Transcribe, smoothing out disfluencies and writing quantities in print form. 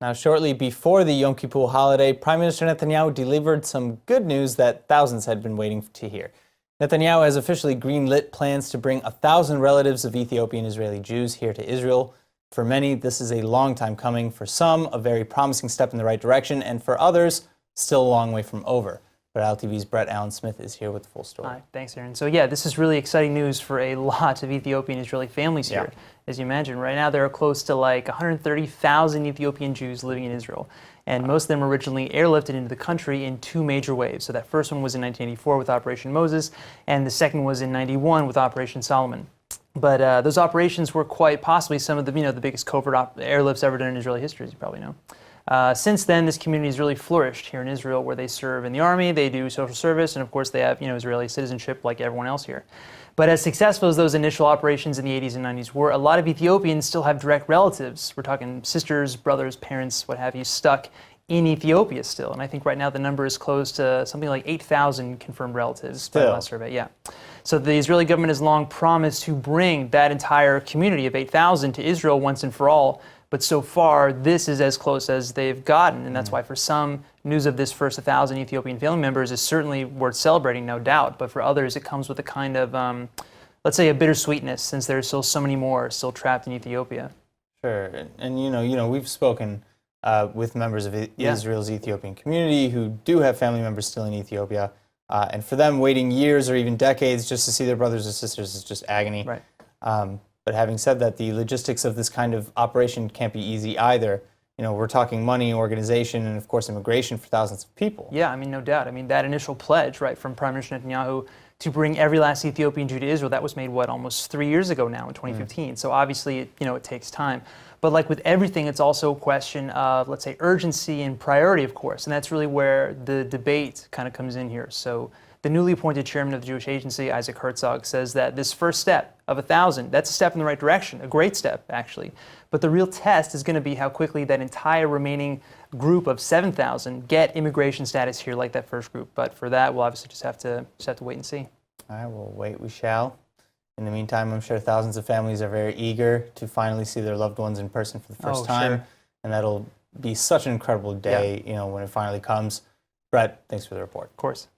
Now, shortly before the Yom Kippur holiday, Prime Minister Netanyahu delivered some good news that thousands had been waiting to hear. Netanyahu has officially greenlit plans to bring 1,000 relatives of Ethiopian Israeli Jews here to Israel. For many, this is a long time coming. For some, a very promising step in the right direction, and for others, still a long way from over. But ILTV's Brett Allen Smith is here with the full story. Hi, thanks, Aaron. So yeah, this is really exciting news for a lot of Ethiopian Israeli families here. As you imagine, right now there are close to like 130,000 Ethiopian Jews living in Israel. And most of them originally airlifted into the country in two major waves. So that first one was in 1984 with Operation Moses, and the second was in 91 with Operation Solomon. But those operations were quite possibly some of the, the biggest covert airlifts ever done in Israeli history, as you probably know. Since then, this community has really flourished here in Israel, where they serve in the army, they do social service, and of course they have, Israeli citizenship like everyone else here. But as successful as those initial operations in the 80s and 90s were, a lot of Ethiopians still have direct relatives. We're talking sisters, brothers, parents, what have you, stuck in Ethiopia still. And I think right now the number is close to something like 8,000 confirmed relatives by the last survey. Yeah. So the Israeli government has long promised to bring that entire community of 8,000 to Israel once and for all. But so far, this is as close as they've gotten. And that's why for some, news of this first 1,000 Ethiopian family members is certainly worth celebrating, no doubt. But for others, it comes with a kind of, let's say, a bittersweetness, since there's still so many more still trapped in Ethiopia. Sure. And we've spoken with members of Israel's Ethiopian community who do have family members still in Ethiopia. And for them, waiting years or even decades just to see their brothers or sisters is just agony. Right. But having said that, the logistics of this kind of operation can't be easy either. We're talking money, organization, and of course immigration for thousands of people. Yeah, no doubt. that initial pledge, right, from Prime Minister Netanyahu to bring every last Ethiopian Jew to Israel, that was made, almost 3 years ago now in 2015. So obviously, it takes time. But like with everything, it's also a question of, let's say, urgency and priority, of course. And that's really where the debate kind of comes in here. So the newly appointed chairman of the Jewish Agency, Isaac Herzog, says that this first step of 1,000, that's a step in the right direction, a great step, actually. But the real test is going to be how quickly that entire remaining group of 7,000 get immigration status here like that first group. But for that, we'll obviously just have to wait and see. All right, we'll wait, we shall. In the meantime, I'm sure thousands of families are very eager to finally see their loved ones in person for the first time. Sure. And that'll be such an incredible day, when it finally comes. Brett, thanks for the report. Of course.